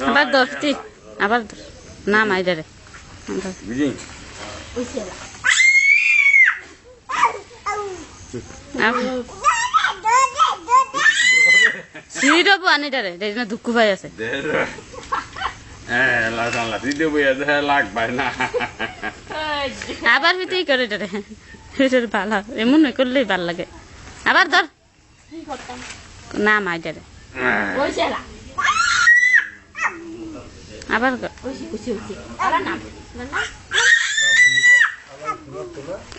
আবার দশটি আবার না মাইদারে সিঁড়িটাবো আনিটারে দুঃখ ভাই আছে আবার ভিতরেই করে ভালো এমন করলেই ভাল লাগে আবার ধর না মাইটারে আবার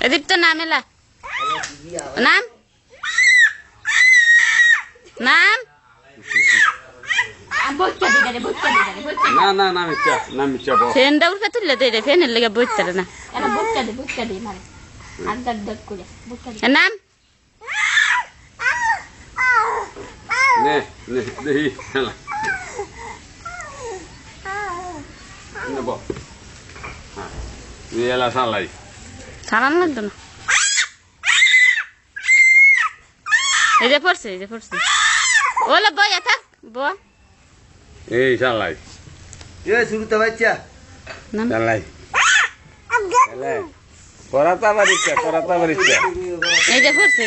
এদিক তো নাম এলা নাম নাম ফ্যানটা উঠে তুললে তো এটা ফ্যানের লেগে বইতে না নাম সারান লাগতো না এই যে পড়ছে ওলা বই থাক বই এই শালাই শুরুতে বাচ্চা শালাই করাতা বাড়িতে এই যে পড়ছে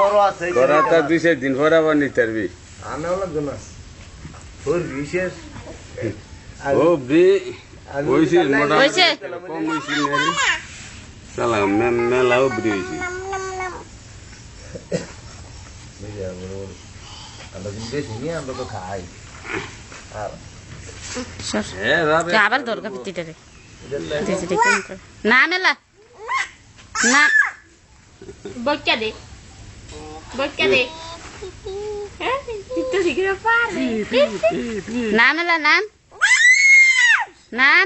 বড় আছে করাতা 2 দিন পরে আবার নিতে পারবি আনাও লাগতো না তোর বিশেষ ও বি ওইছে মোটামুটি কম হইছে নেরি শালা মেলাও বড় হইছে আমরা কিন্তু শুনি আমরা তো খাই আবার দরকার পিটিটারে না মেলা না বইটা দে নাম এলা নাম নাম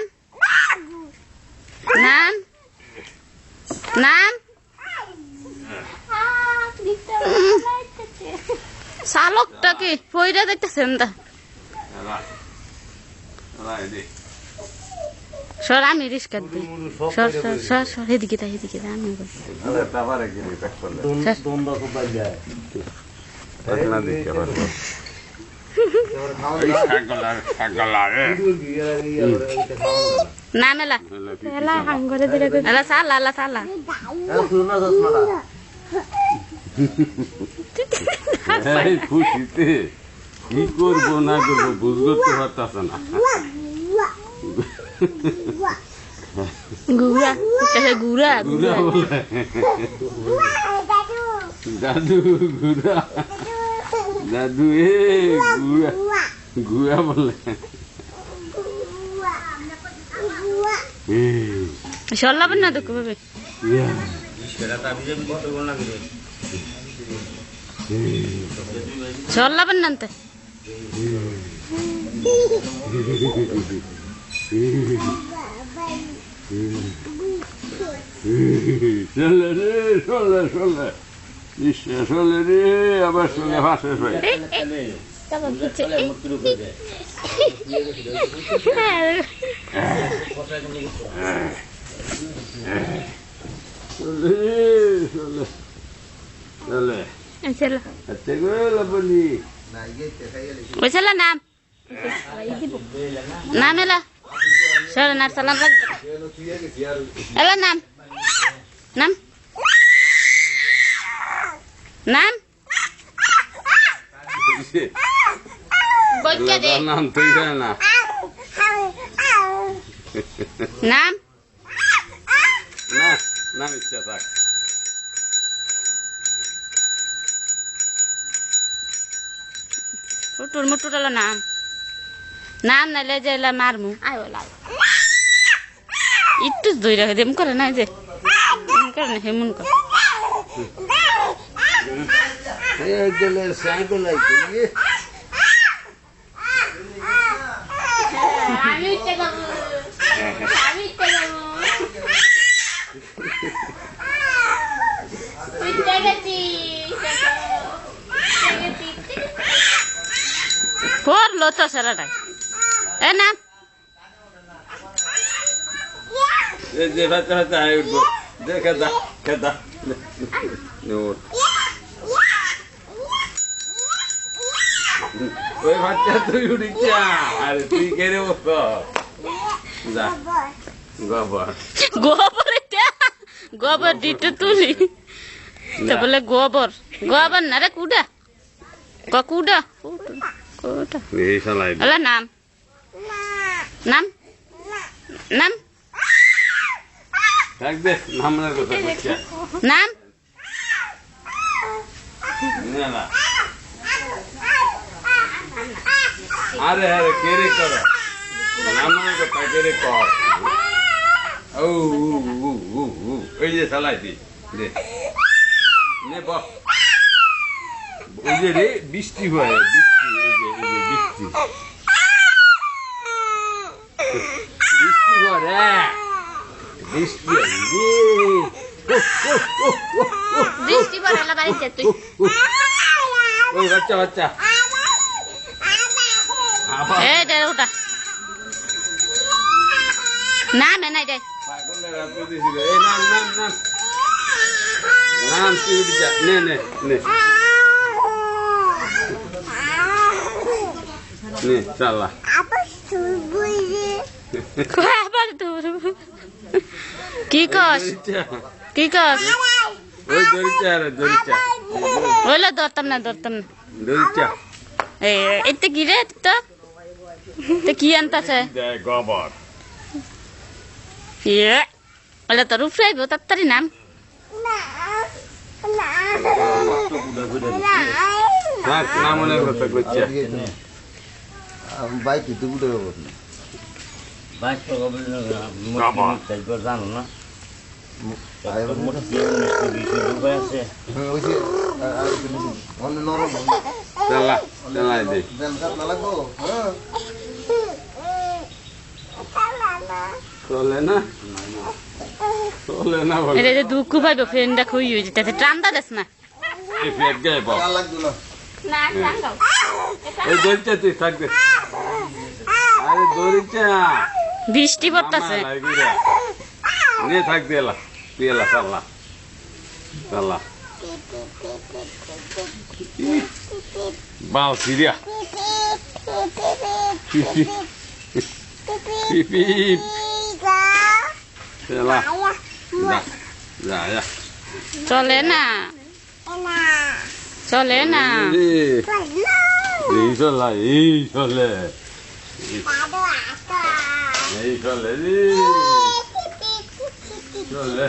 নাম নাম চালকটা কি পয়রা দেখতেছেন তা সর আমি রিস্ক দিই সর এদিকে আমি নাম এলা সালা খুশিতে কি করবো না করবো বুঝতে পারতেছে না গুড়া গুড়া গুড়া বলে দাদু গুড়া দাদু গুড়া গুড়া বলে সল্লাবেন না দেখো ভাবে সল্লাবেন না চলে রে চলে রে আবার চলে ভাসে তারপর পিছে ওই ছেলে নাম নাম এলা সরনার সালাম লাগবে এলা নাম নাম নাম বলকে দে নাম তুই জানা না নাম না নাম ইচ্ছা থাক ফুটুর মুটুর নাম নাম নাইলে যে মারমু আয় একটু দই রাখে দেম করে না যে করে না হেমন কর পড়লো তো সারাটা এ নাম যে বাচ্চা বাচ্চা আয় উঠবো দেখে দা খেদা ওই বাচ্চা তুই উঠিস আরে তুই কেড়ে বসো যা গোবর গোবর এটা গোবর দিতে তুলি তো বলে গোবর গোবর না রে কুডা কুডা কোটা এই শালাই আলা নাম নাম নাম দেখ দে নামের কথা বলছিস নাম না আরে আরে কেড়ে কর নামের কথা কেড়ে কর ও এই যে শালাই দি দে নে বাপ ওই যে রে বৃষ্টি হয় বৃষ্টি বৃষ্টি বৃষ্টি করে বৃষ্টি বৃষ্টি পড়ে না বাড়িতে তুই ওই বাচ্চা বাচ্চা এ দে ওটা নাম নাই দে এই নাম নাম নাম নাম তুই যা নে নে নে নে চালা আবার তোর কি কস কি কস ওই দরিচা রে দরিচা ওইলা ধরতাম না দরিচা এতে কি রে তো কি আনতাছে গোবর ইয়ে ওইলা তোর উপরে আইব তাড়াতাড়ি নাম নাম মনে কথা করছে বাইক তো উঠে যাবো না বাইক তো জানো না আছে ওই যে অন্য নরম চালা চালাই দে না লাগবো হ্যাঁ চলে না বলে এটা যে দুঃখ পাইব ফ্রেন্ডটা খুই হয়ে যেতে টান্দা দেস না এই ফেট গায়ে বাপ লাগবে না না টান্দাও এই দরিচা তুই থাকবে আরে দরিচা বৃষ্টি পড়তাছে নে থাকবে এলা তুই এলা চালা চালা বাল সিরিয়া পিপি চালা যা যা চলে না এই চলা এই চলে এই চলে রে চলে